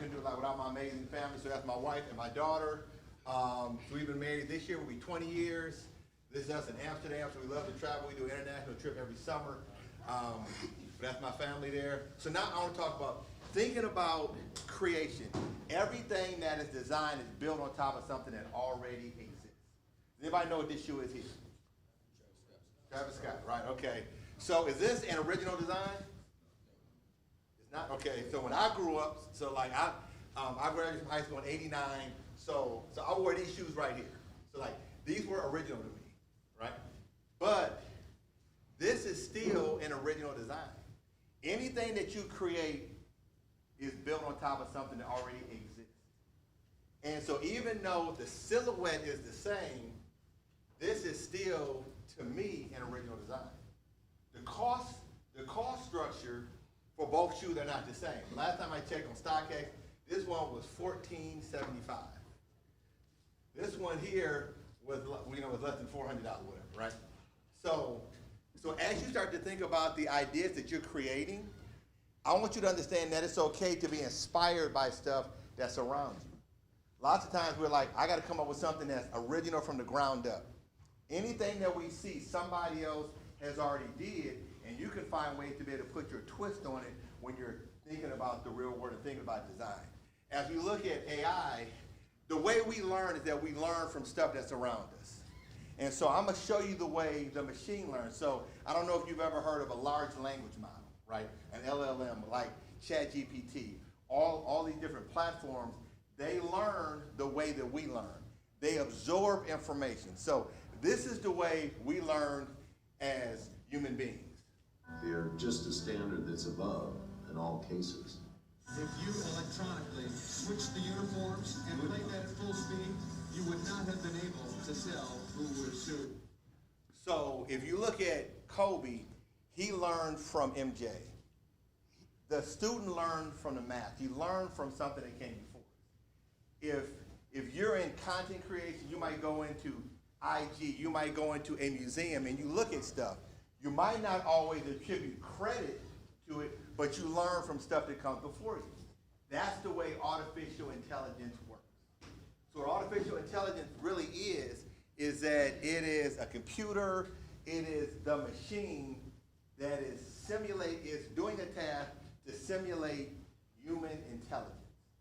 couldn't do it without my amazing family. So that's my wife and my daughter. So we've been married this year will be 20 years. This is us in Amsterdam, so we love to travel. We do an international trip every summer. That's my family there. So now I want to talk about thinking about creation. Everything that is designed is built on top of something that already exists. Does anybody know what this shoe is here? Travis Scott, right, okay. So is this an original design? It's not, okay. So when I grew up, so like I graduated from high school in '89, so I wore these shoes right here. So like these were original to me, right? But this is still an original design. Anything that you create is built on top of something that already exists. And so even though the silhouette is the same, this is still, to me, an original design. The cost structure for both shoes are not the same. Last time I checked on StockX, this one was $14.75. This one here was less than $400, whatever, right? So as you start to think about the ideas that you're creating, I want you to understand that it's okay to be inspired by stuff that's around you. Lots of times we're like, I got to come up with something that's original from the ground up. Anything that we see somebody else has already did, and you can find ways to be able to put your twist on it when you're thinking about the real world and thinking about design. As we look at AI, the way we learn is that we learn from stuff that's around us. And so I'm going to show you the way the machine learns. So I don't know if you've ever heard of a large language model, right? An LLM, like ChatGPT, all these different platforms, they learn the way that we learn. They absorb information. So this is the way we learn as human beings. They're just a standard that's above in all cases. If you electronically switched the uniforms and played that at full speed, you would not have been able to tell who was who. So if you look at Kobe, he learned from MJ. The student learned from the math. He learned from something that came before. If you're in content creation, you might go into IG, you might go into a museum and you look at stuff. You might not always attribute credit to it, but you learn from stuff that comes before you. That's the way artificial intelligence works. So what artificial intelligence really is that it is a computer, it is the machine that is doing a task to simulate human intelligence,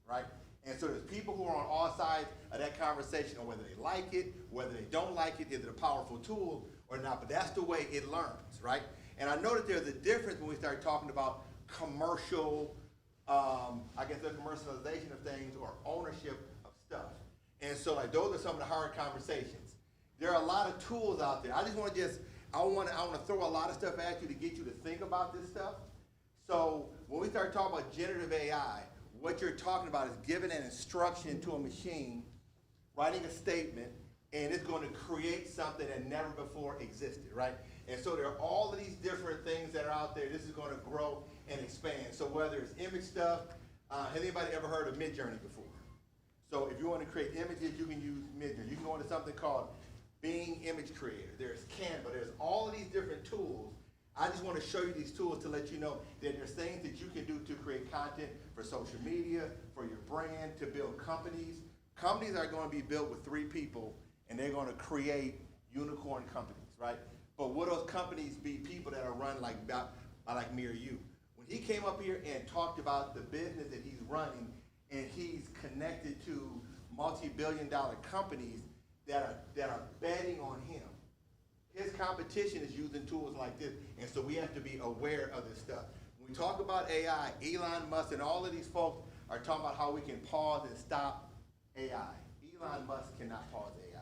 right? And so there's people who are on all sides of that conversation on whether they like it, whether they don't like it, is it a powerful tool or not, but that's the way it learns, right? And I know that there's a difference when we start talking about commercial, the commercialization of things or ownership of stuff. And so like those are some of the hard conversations. There are a lot of tools out there. I want to throw a lot of stuff at you to get you to think about this stuff. So when we start talking about generative AI, what you're talking about is giving an instruction to a machine, writing a statement, and it's going to create something that never before existed, right? And so there are all of these different things that are out there. This is going to grow and expand. So whether it's image stuff, has anybody ever heard of Midjourney before? So if you want to create images, you can use Midjourney. You can go into something called Bing Image Creator. There's Canva. There's all of these different tools. I just want to show you these tools to let you know that there's things that you can do to create content for social media, for your brand, to build companies. Companies are going to be built with 3 people, and they're going to create unicorn companies, right? But will those companies be people that are run like me or you? When he came up here and talked about the business that he's running, and he's connected to multi-billion-dollar companies that are betting on him. His competition is using tools like this, and so we have to be aware of this stuff. When we talk about AI, Elon Musk and all of these folks are talking about how we can pause and stop AI. Elon Musk cannot pause AI.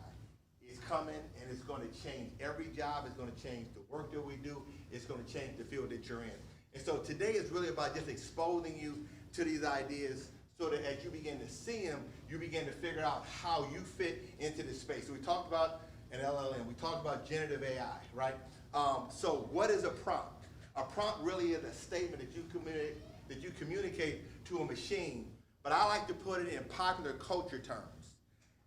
It's coming, and it's going to change every job. It's going to change the work that we do. It's going to change the field that you're in. And so today is really about just exposing you to these ideas so that as you begin to see them, you begin to figure out how you fit into this space. So we talked about an LLM. We talked about generative AI, right? So what is a prompt? A prompt really is a statement that you communicate to a machine, but I like to put it in popular culture terms.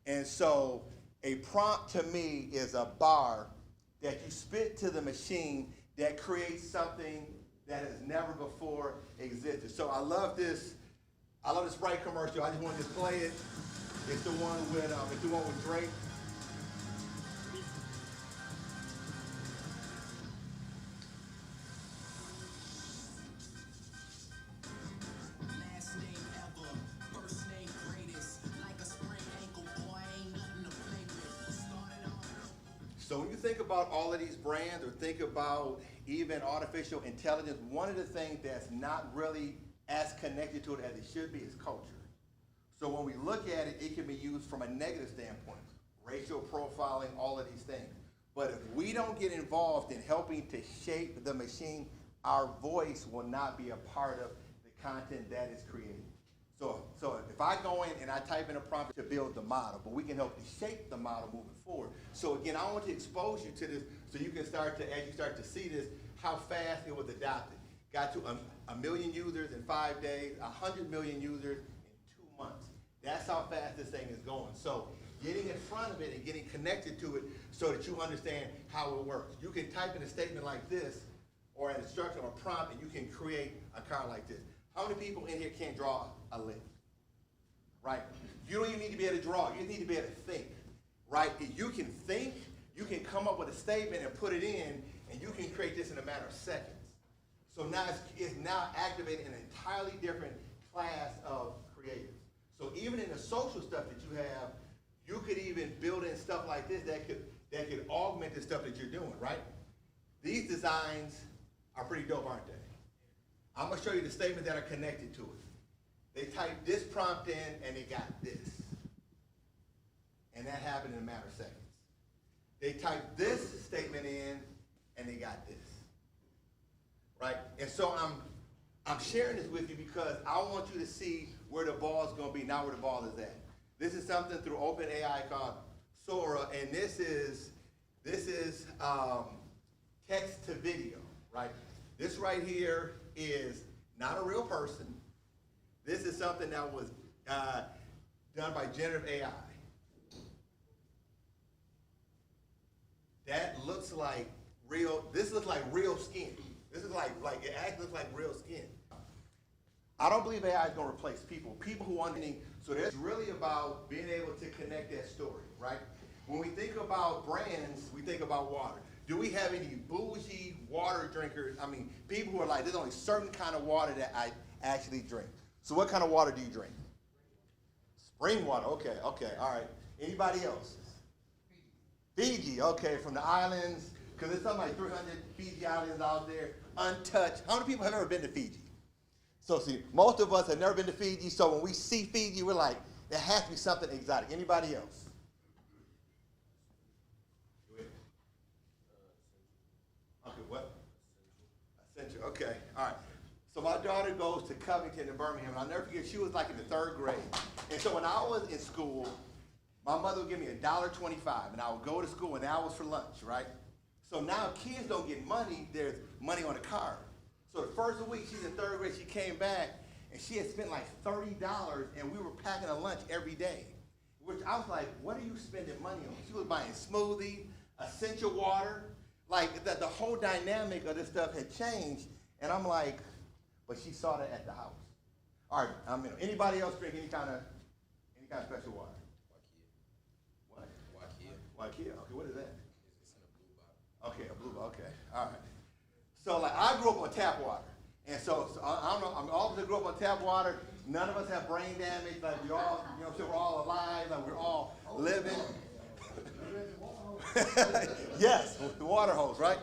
And so a prompt to me is a bar that you spit to the machine that creates something that has never before existed. So I love this I love the Sprite commercial. I just want to just play it. It's the one with Drake. Last name ever, first name greatest. Like a sprained ankle, boy, ain't nothing to play with. Started off. So when you think about all of these brands, or think about even artificial intelligence, one of the things that's not really as connected to it as it should be is culture. So when we look at it, it can be used from a negative standpoint, racial profiling, all of these things. But if we don't get involved in helping to shape the machine, our voice will not be a part of the content that is created. So if I go in and I type in a prompt to build the model, but we can help to shape the model moving forward. So again, I want to expose you to this so you can start to, as you start to see this, how fast it was adopted. Got to a million users in 5 days, 100 million users in 2 months. That's how fast this thing is going. So getting in front of it and getting connected to it so that you understand how it works. You can type in a statement like this or an instruction or a prompt and you can create a car like this. How many people in here can't draw a lick? Right? You don't even need to be able to draw. You just need to be able to think. Right? If you can think, you can come up with a statement and put it in, and you can create this in a matter of seconds. So now it's now activating an entirely different class of creatives. So even in the social stuff that you have, you could even build in stuff like this that could augment the stuff that you're doing, right? These designs are pretty dope, aren't they? I'm gonna show you the statements that are connected to it. They typed this prompt in and they got this. And that happened in a matter of seconds. They typed this statement in and they got this. Right? And so I'm sharing this with you because I want you to see where the ball is gonna be, not where the ball is at. This is something through OpenAI called Sora, and this is text to video, right? This right here is not a real person. This is something that was done by generative AI. That looks like real, this looks like real skin. This is like it actually looks like real skin. I don't believe AI is gonna replace people. People who understand, so that's really about being able to connect that story, right? When we think about brands, we think about water. Do we have any bougie water drinkers? I mean, people who are like, there's only certain kind of water that I actually drink. So what kind of water do you drink? Spring water, okay, all right. Anybody else? Fiji, okay, from the islands, because there's something like 300 Fiji islands out there, untouched. How many people have ever been to Fiji? So see, most of us have never been to Fiji, so when we see Fiji, we're like, there has to be something exotic. Anybody else? Okay, what? Essential, okay, all right. So my daughter goes to Covington in Birmingham, and I'll never forget, she was like in the 3rd grade. And so when I was in school, my mother would give me $1.25, and I would go to school, and that was for lunch, right? So now kids don't get money, there's money on the card. So the first week, she's in 3rd grade, she came back, and she had spent like $30, and we were packing a lunch every day. Which I was like, what are you spending money on? She was buying smoothie, essential water, like the whole dynamic of this stuff had changed, and I'm like, but she saw that at the house. All right, anybody else drink any kind of special water? What? Wakia. Okay, what is that? It's in a blue bottle. Okay, a blue bottle. Okay, all right. So like I grew up on tap water, and so I don't know. I'm all of us grew up on tap water. None of us have brain damage. Like we all, so we're all alive. Like we're all living. Yes, the water hose, right?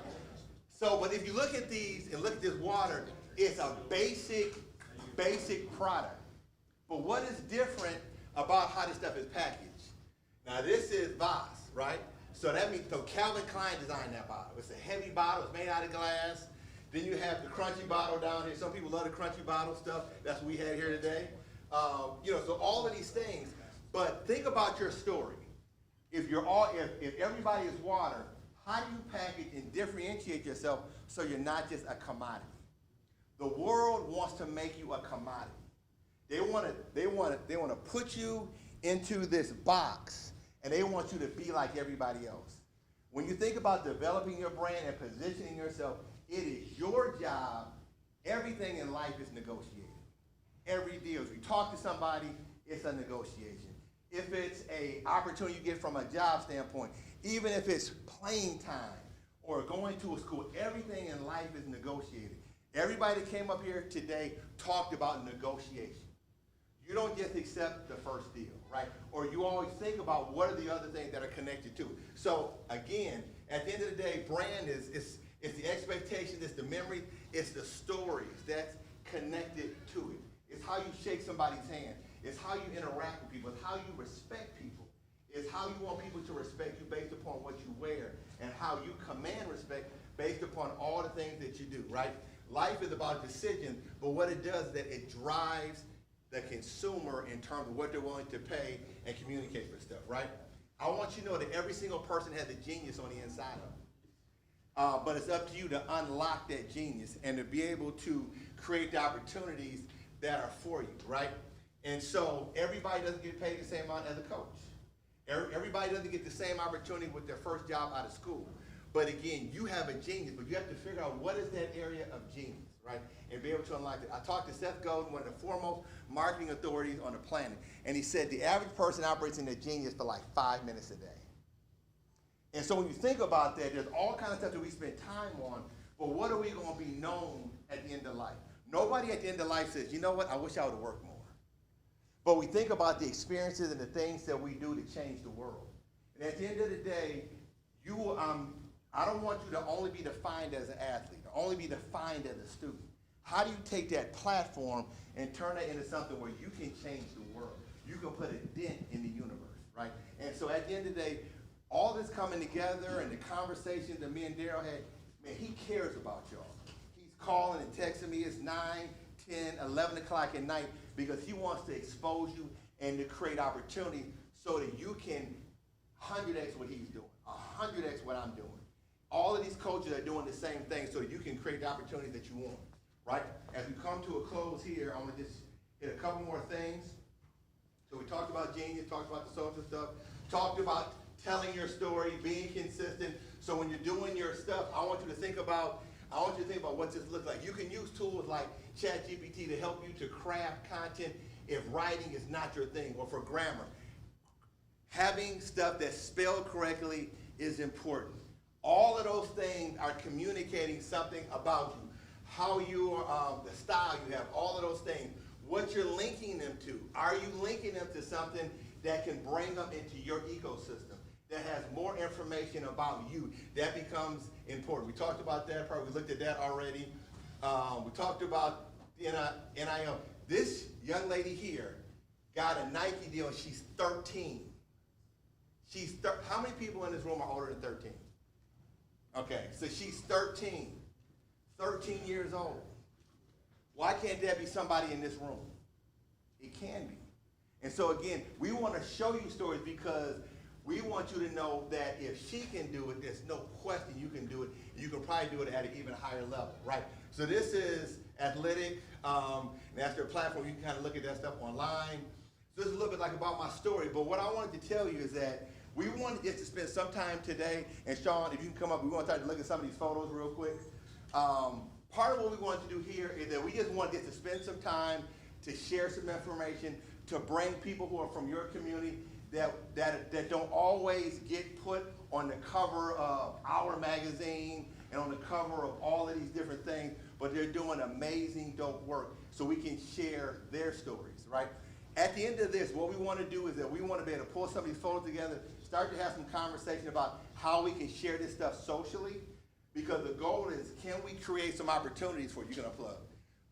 So, but if you look at these and look at this water, it's a basic product. But what is different about how this stuff is packaged? Now this is Voss, right? So that means, so Calvin Klein designed that bottle. It's a heavy bottle, it's made out of glass. Then you have the crunchy bottle down here. Some people love the crunchy bottle stuff. That's what we had here today. So all of these things. But think about your story. If everybody is water, how do you package and differentiate yourself so you're not just a commodity? The world wants to make you a commodity. They want to put you into this box, and they want you to be like everybody else. When you think about developing your brand and positioning yourself, it is your job. Everything in life is negotiated. every deal. If you talk to somebody, it's a negotiation. If it's a opportunity you get from a job standpoint, even if it's playing time or going to a school, everything in life is negotiated. Everybody that came up here today talked about negotiation. You don't just accept the first deal, right? Or you always think about what are the other things that are connected to it. So again, at the end of the day, brand is the expectation, it's the memory, it's the stories that's connected to it. It's how you shake somebody's hand. It's how you interact with people. It's how you respect people. It's how you want people to respect you based upon what you wear and how you command respect based upon all the things that you do, right? Life is about decisions, but what it does is that it drives the consumer in terms of what they're willing to pay and communicate for stuff, right? I want you to know that every single person has a genius on the inside of them. But it's up to you to unlock that genius and to be able to create the opportunities that are for you, right? And so everybody doesn't get paid the same amount as a coach. Everybody doesn't get the same opportunity with their first job out of school. But again, you have a genius, but you have to figure out what is that area of genius, right? And be able to unlock it. I talked to Seth Godin, one of the foremost marketing authorities on the planet, and he said the average person operates in their genius for like 5 minutes a day. And so when you think about that, there's all kinds of stuff that we spend time on, but what are we going to be known at the end of life? Nobody at the end of life says, you know what, I wish I would have worked more. But we think about the experiences and the things that we do to change the world. And at the end of the day, I don't want you to only be defined as an athlete, or only be defined as a student. How do you take that platform and turn it into something where you can change the world? You can put a dent in the universe, right? And so at the end of the day, all this coming together and the conversations that me and Daryl had, man, he cares about y'all. He's calling and texting me. It's 9, 10, 11 o'clock at night because he wants to expose you and to create opportunity so that you can 100x what he's doing, 100x what I'm doing. All of these coaches are doing the same thing so that you can create the opportunities that you want, right? As we come to a close here, I'm gonna just hit a couple more things. So we talked about genius, talked about the social stuff, talked about telling your story, being consistent. So when you're doing your stuff, I want you to think about what this looks like. You can use tools like ChatGPT to help you to craft content if writing is not your thing, or for grammar. Having stuff that's spelled correctly is important. All of those things are communicating something about you, how you the style you have, all of those things, what you're linking them to. Are you linking them to something that can bring them into your ecosystem, that has more information about you? That becomes important. We talked about that part. We looked at that already. We talked about NIL. This young lady here got a Nike deal, and she's 13. How many people in this room are older than 13? Okay, so she's 13 years old. Why can't there be somebody in this room? It can be. And so again, we want to show you stories because we want you to know that if she can do it, there's no question you can do it. You can probably do it at an even higher level, right? So this is Athletic, and that's their platform. You can kind of look at that stuff online. So this is a little bit like about my story, but what I wanted to tell you is that we wanted just to spend some time today, and Sean, if you can come up, we want to start to look at some of these photos real quick. Part of what we wanted to do here is that we just wanted to spend some time to share some information, to bring people who are from your community that don't always get put on the cover of our magazine and on the cover of all of these different things, but they're doing amazing, dope work so we can share their stories, right? At the end of this, what we want to do is that we want to be able to pull some of these photos together, start to have some conversation about how we can share this stuff socially, because the goal is, can we create some opportunities for you, you're going to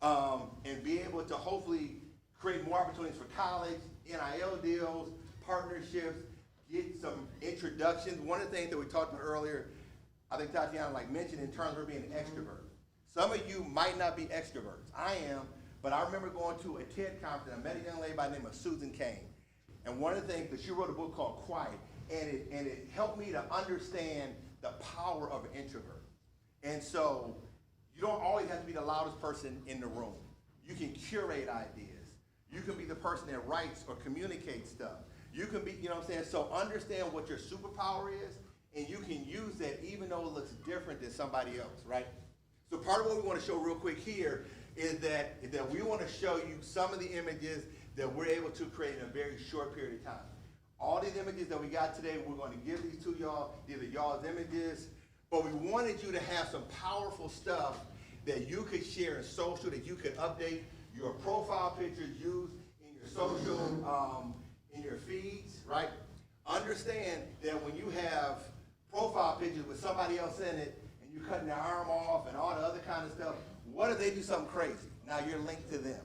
plug, and be able to hopefully create more opportunities for college, NIL deals, partnerships, get some introductions. One of the things that we talked about earlier, I think Tatiana mentioned in terms of her being an extrovert. Some of you might not be extroverts. I am, but I remember going to a TED conference, and I met a young lady by the name of Susan Cain. And one of the things that she wrote a book called Quiet, and it helped me to understand the power of an introvert. And so you don't always have to be the loudest person in the room. You can curate ideas. You can be the person that writes or communicates stuff. You can be, you know what I'm saying? So understand what your superpower is, and you can use that even though it looks different than somebody else, right? So part of what we want to show real quick here is that we want to show you some of the images that we're able to create in a very short period of time. All these images that we got today, we're going to give these to y'all. These are y'all's images, but we wanted you to have some powerful stuff that you could share in social, that you could update your profile pictures, use in your social, in your feeds, right? Understand that when you have profile pictures with somebody else in it, and you cutting their arm off and all the other kind of stuff, what if they do something crazy? Now you're linked to them.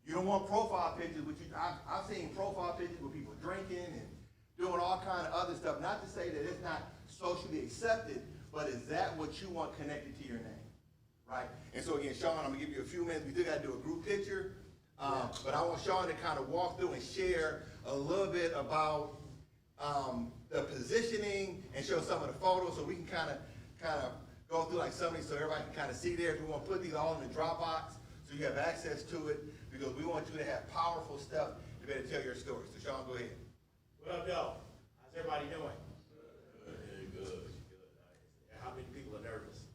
You don't want profile pictures, which I've seen profile pictures with people drinking and doing all kind of other stuff. Not to say that it's not socially accepted, but is that what you want connected to your name, right? And so again, Sean, I'm gonna give you a few minutes. We still gotta do a group picture, but I want Sean to kind of walk through and share a little bit about the positioning and show some of the photos, so we can kind of go through like some of these, so everybody can kind of see theirs. We want to put these all in the Dropbox so you have access to it, because we want you to have powerful stuff to be able to tell your story. So Sean, go ahead. What up, Joe? How's everybody doing? Good. How many people are nervous?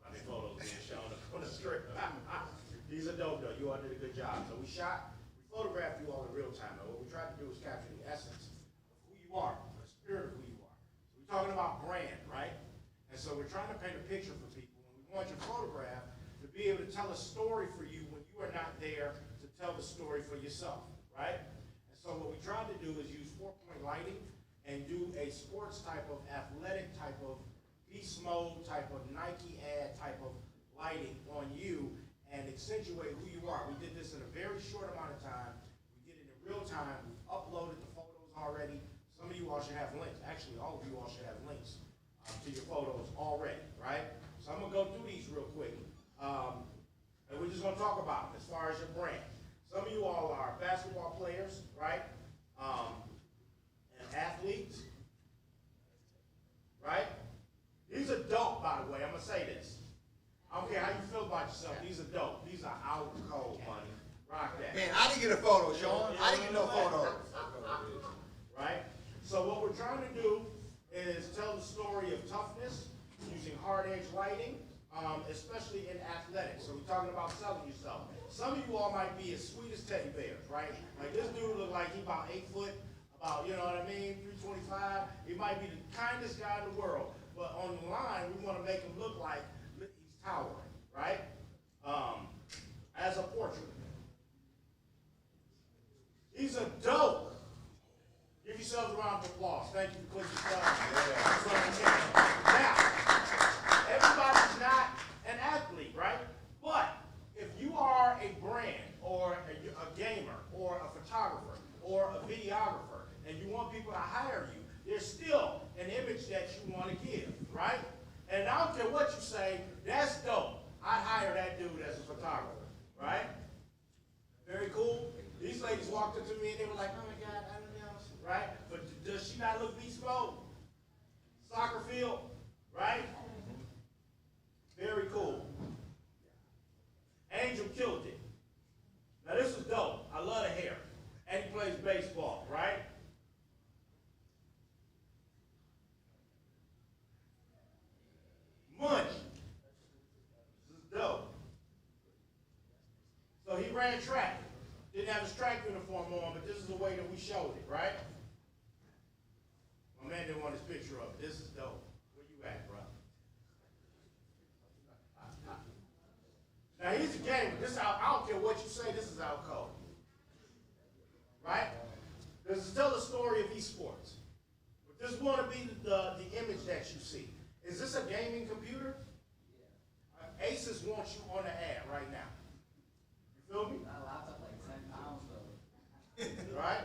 How many photos being shown up on the screen? These are dope, though. You all did a good job. So we photographed you all in real time. Now, what we tried to do is capture the essence of who you are, the spirit of who you are. So we're talking about brand, right? And so we're trying to paint a picture for people, and we want your photograph to be able to tell a story for you when you are not there to tell the story for yourself, right? And so what we tried to do is use 4-point lighting and do a sports type of athletic type of beast mode type of Nike ad type of lighting on you and accentuate who you are. We did this in a very short amount of time. We did it in real time. We've uploaded the photos already. Some of you all should have links. Actually, all of you all should have links to your photos already, right? So I'm gonna go through these real quick. And we're just gonna talk about them as far as your brand. Some of you all are basketball players, right? And athletes, right? These are dope, by the way. I'm gonna say this. I don't care how you feel about yourself. These are dope. These are out cold, money. Rock that. Man, I didn't get a photo, Sean. I didn't get no photos. Right? So what we're trying to do is tell the story of toughness using hard edge lighting, especially in athletics. So we're talking about selling yourself. Some of you all might be as sweet as teddy bears, right? Like this dude look like he about 8 foot, about, you know what I mean, 325. He might be the kindest guy in the world. But on the line, we want to make him look like he's towering, right? As a portrait. He's a dope. Give yourselves a round of applause. Thank you for putting yourself. Now, everybody's not an athlete, right? But if you are a brand or a gamer or a photographer or a videographer and you want people to hire you, there's still an image that you want to give, right? And I don't care what you say, that's dope. I'd hire that dude as a photographer, right? Very cool. These ladies walked up to me and they were like, oh my God, I don't know, right? But does she not look beast mode? Soccer field, right? Very cool. Angel killed it. Now this is dope. I love the hair. And he plays baseball, right? Munch. This is dope. So he ran track. Didn't have his track uniform on, but this is the way that we showed it, right? My man didn't want his picture up. This is dope. Where you at, bro? Now he's a gamer. This is I don't care what you say, this is out cold. Right? This is tell the story of esports. But this want to be the image that you see. Is this a gaming computer? Asus wants you on the ad right now. You feel me? Right?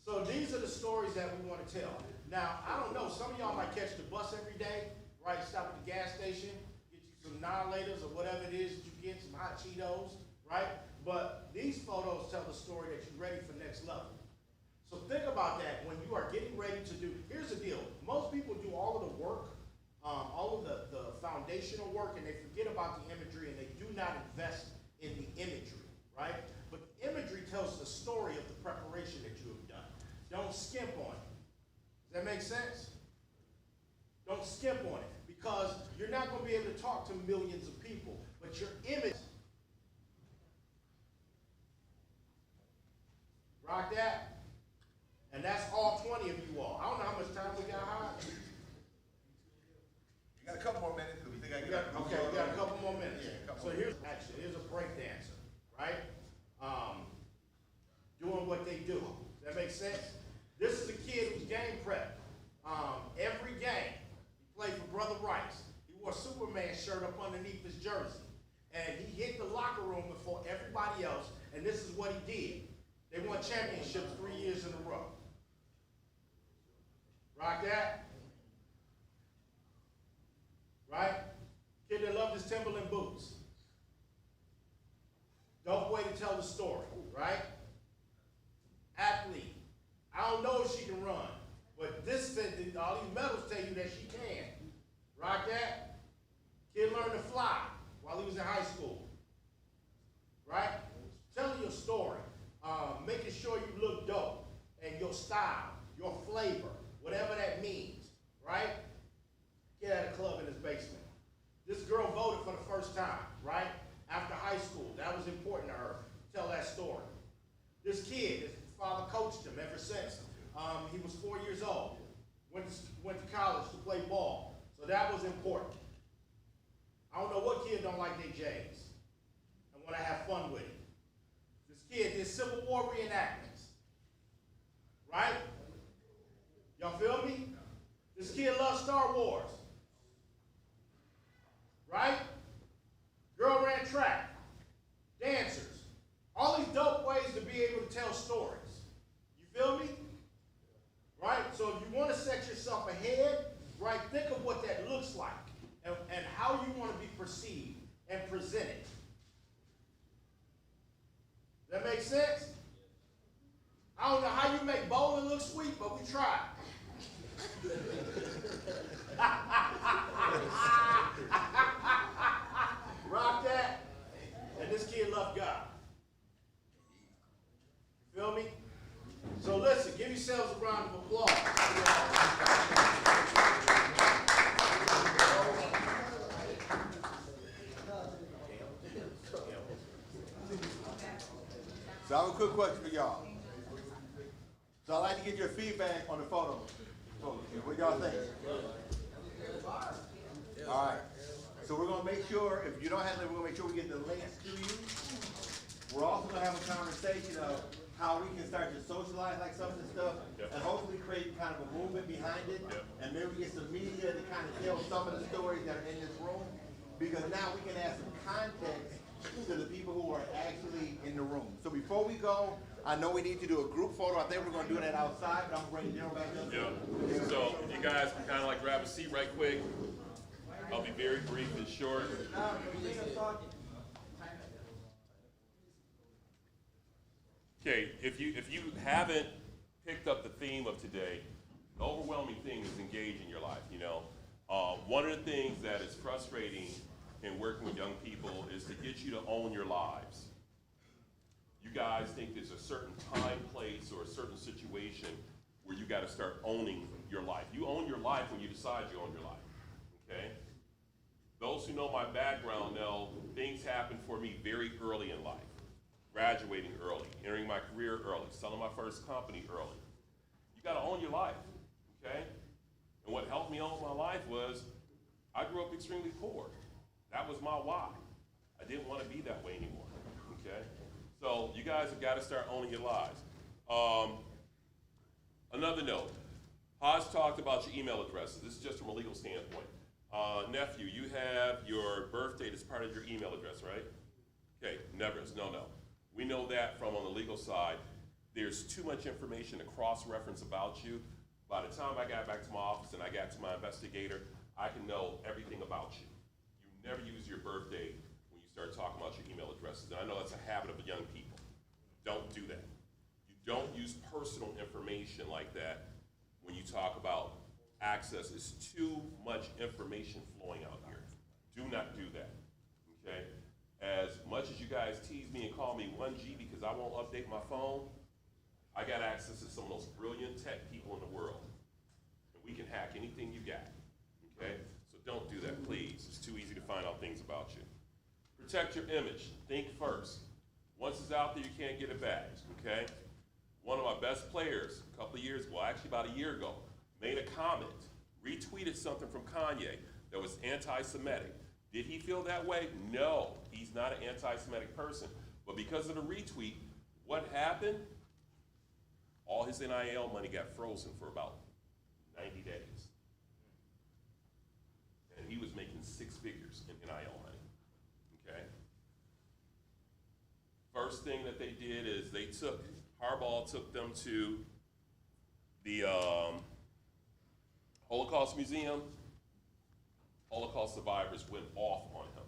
So these are the stories that we want to tell. Now, I don't know, some of y'all might catch the bus every day, right? Stop at the gas station, get you some non-laters or whatever it is that you get, some hot Cheetos, right? But these photos tell the story that you're ready for next level. So think about that when you are getting ready to do, here's the deal. Most people do all of the work, all of the foundational work, and they forget about the imagery and they do not invest in the imagery, right? But the imagery tells the story of the preparation that you have done. Don't skimp on it. Does that make sense? Don't skimp on it, because you're not going to be able to talk to millions of people, but but your image. Rock that? And that's all 20 of you all. I don't know how much time we got, Hajig. You got a couple more minutes, because we think I We got a couple more minutes. So here's action. Here's a break dancer, right? Doing what they do. Does that make sense? This is a kid who's game prep. Every game, he played for Brother Rice. He wore a Superman shirt up underneath his jersey. And he hit the locker room before everybody else, and this is what he did. They won championships 3 years in a row. Rock that? Right? Kid that loved his Timberland boots. Dope way to tell the story, right? Athlete. I don't know if she can run, but this said that all these medals tell you that she can. Rock that? Kid learned to fly while he was in high school. Right? Telling your story. Making sure you look dope and your style, your flavor, whatever that means. Right? Kid had a club in his basement. This girl voted for the first time, right? After high school. That was important to her. Tell that story. This kid, his father coached him ever since. He was 4 years old. Went to college to play ball. So that was important. I don't know what kid don't like their J's and want to have fun with it. This kid did Civil War reenactments. Right? Y'all feel me? This kid loves Star Wars. Right? Girl ran track. Dancers. All these dope ways to be able to tell stories. You feel me? Right? So if you want to set yourself ahead, right, think of what that looks like and how you want to be perceived and presented. Does that make sense? I don't know how you make bowling look sweet, but we tried. Rock that. And this kid loved God. You feel me? So listen, give yourselves a round of applause. So I have a quick question for y'all. So I'd like to get your feedback on the photo. What y'all think? All right. So we're gonna make sure, if you don't have them, we're gonna make sure we get the links to you. We're also gonna have a conversation of how we can start to socialize like some of this stuff, and hopefully create kind of a movement behind it, and maybe we get some media to kind of tell some of the stories that are in this room, because now we can add some context to the people who are actually in the room. So before we go, I know we need to do a group photo. I think we're gonna do that outside, but I'm gonna bring Daryl back up. Yeah. So if you guys can kind of like grab a seat right quick, I'll be very brief and short. Okay, if you haven't picked up the theme of today, the overwhelming thing is engage in your life, you know. One of the things that is frustrating in working with young people is to get you to own your lives. You guys think there's a certain time, place, or a certain situation where you got to start owning your life. You own your life when you decide you own your life, okay? Those who know my background know things happened for me very early in life. Graduating early, entering my career early, selling my first company early. You gotta own your life, okay? And what helped me own my life was I grew up extremely poor. That was my why. I didn't want to be that way anymore, okay? So you guys have got to start owning your lives. Another note, Hajig talked about your email addresses. This is just from a legal standpoint. Nephew, you have your birth date as part of your email address, right? Okay, never, no. We know that from on the legal side, there's too much information to cross-reference about you. By the time I got back to my office and I got to my investigator, I can know everything about you. You never use your birth date when you start talking about your email addresses. And I know that's a habit of young people. Don't do that. You don't use personal information like that when you talk about access. It's too much information flowing out here. Do not do that, okay? As much as you guys tease me and call me 1G because I won't update my phone, I got access to some of the most brilliant tech people in the world. And we can hack anything you got, okay? So don't do that, please. It's too easy to find out things about you. Protect your image. Think first. Once it's out there, you can't get it back, okay? One of my best players a couple of years ago, actually about a year ago, made a comment, retweeted something from Kanye that was anti-Semitic. Did he feel that way? No, he's not an anti-Semitic person. But because of the retweet, what happened? All his NIL money got frozen for about 90 days. And he was making 6 figures in NIL money, okay? First thing that they did is Harbaugh took them to the Holocaust Museum. Holocaust survivors went off on him.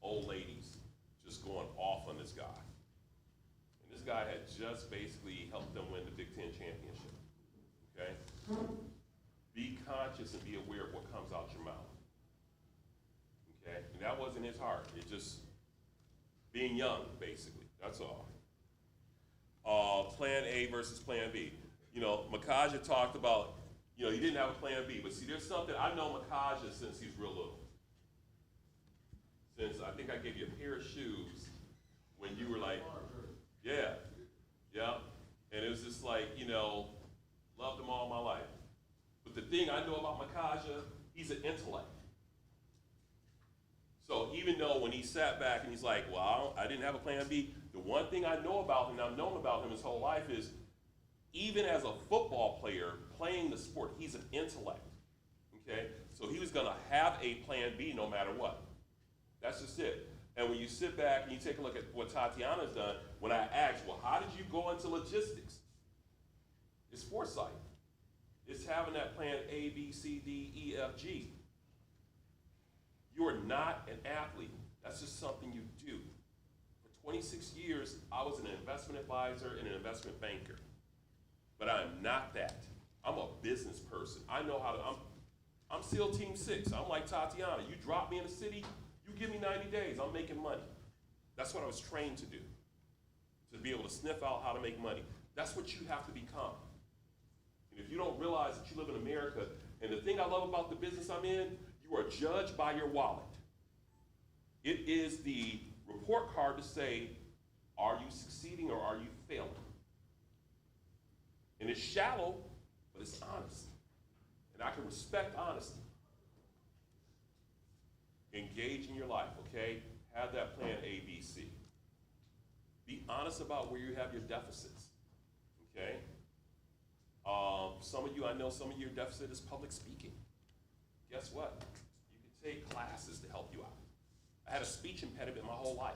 Old ladies just going off on this guy. And this guy had just basically helped them win the Big Ten championship, okay? Be conscious and be aware of what comes out your mouth, okay? And that wasn't his heart. It's just being young, basically, that's all. Plan A versus Plan B. You know, Makaja talked about, you know, he didn't have a Plan B, but see, there's something, I've known Makaja since he's real little. Since I think I gave you a pair of shoes when you were like, yeah, and it was just like, you know, loved him all my life. But the thing I know about Makaja, he's an intellect. So even though when he sat back and he's like, well, I didn't have a Plan B, the one thing I know about him, and I've known about him his whole life, is even as a football player playing the sport, he's an intellect, okay? So he was gonna have a Plan B no matter what. That's just it. And when you sit back and you take a look at what Tatiana's done, when I asked, well, how did you go into logistics? It's foresight. It's having that plan A, B, C, D, E, F, G. You are not an athlete. That's just something you do. For 26 years, I was an investment advisor and an investment banker. But I am not that. I'm a business person. I know how to, I'm SEAL Team 6. I'm like Tatiana. You drop me in the city, you give me 90 days, I'm making money. That's what I was trained to do, to be able to sniff out how to make money. That's what you have to become. And if you don't realize that you live in America, and the thing I love about the business I'm in, you are judged by your wallet. It is the report card to say, are you succeeding or are you failing? And it's shallow, but it's honest. And I can respect honesty. Engage in your life, okay? Have that plan A, B, C. Be honest about where you have your deficits, okay? Some of you, I know some of your deficit is public speaking. Guess what? You can take classes to help you out. I had a speech impediment my whole life.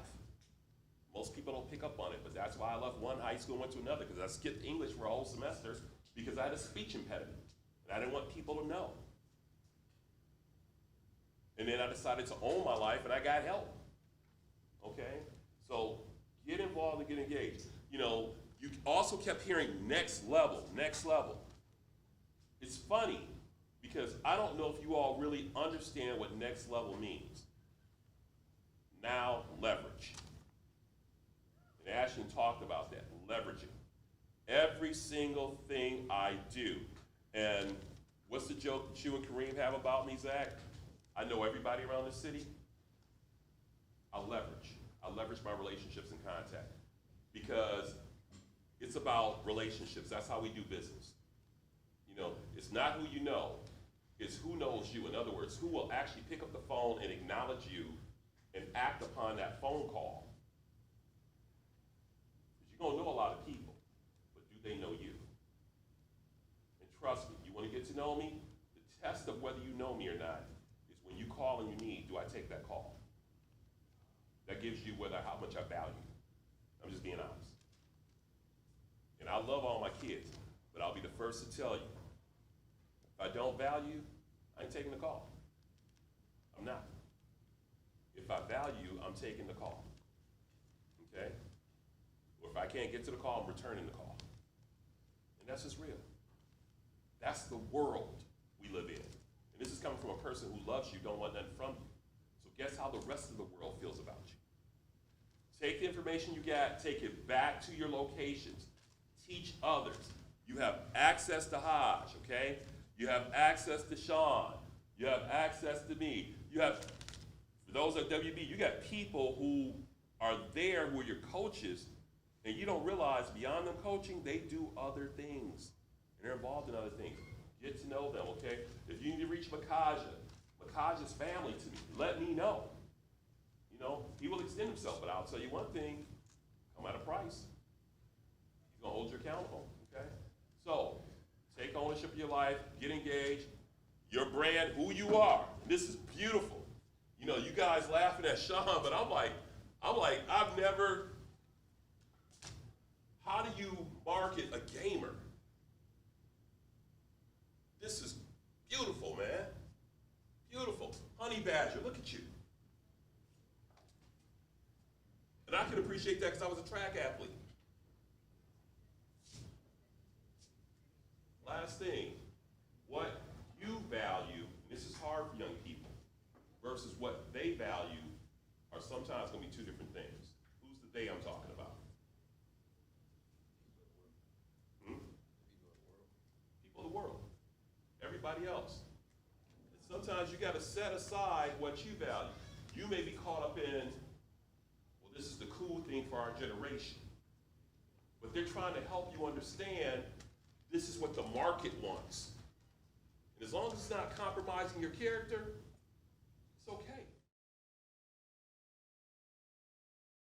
Most people don't pick up on it, but that's why I left one high school and went to another, because I skipped English for a whole semester because I had a speech impediment, and I didn't want people to know. And then I decided to own my life, and I got help, okay? So get involved and get engaged. You know, you also kept hearing next level, next level. It's funny, because I don't know if you all really understand what next level means. Now, leverage. And Ashton talked about that, leveraging. Every single thing I do. And what's the joke that you and Kareem have about me, Zach? I know everybody around the city. I leverage my relationships and contact. Because it's about relationships. That's how we do business. You know, it's not who you know, it's who knows you. In other words, who will actually pick up the phone and acknowledge you and act upon that phone call. Because you're gonna know a lot of people, but do they know you? And trust me, you wanna get to know me? The test of whether you know me or not is when you call and you need, do I take that call? That gives you how much I value you. I'm just being honest. And I love all my kids, but I'll be the first to tell you, if I don't value, I ain't taking the call. I'm not. If I value, I'm taking the call, okay? Or if I can't get to the call, I'm returning the call. And that's just real. That's the world we live in. And this is coming from a person who loves you, don't want nothing from you. So guess how the rest of the world feels about you. Take the information you got, take it back to your locations. Teach others. You have access to Hajj, okay? You have access to Sean. You have access to me. You have those at WB, you got people who are there who are your coaches, and you don't realize beyond them coaching, they do other things. And they're involved in other things. Get to know them, okay? If you need to reach Makaja's family to me, let me know. You know, he will extend himself, but I'll tell you one thing, come at a price. He's gonna hold you accountable, okay? So, take ownership of your life, get engaged, your brand, who you are. This is beautiful. You know, you guys laughing at Sean, but I'm like, I've never, how do you market a gamer? This is beautiful, man. Beautiful. Honey Badger, look at you. And I can appreciate that because I was a track athlete. Last thing, what you value, and this is hard for young people, versus what they value are sometimes going to be two different things. Who's the they I'm talking about? People of the world. Everybody else. And sometimes you got to set aside what you value. You may be caught up in, well, this is the cool thing for our generation. But they're trying to help you understand this is what the market wants. And as long as it's not compromising your character, it's okay.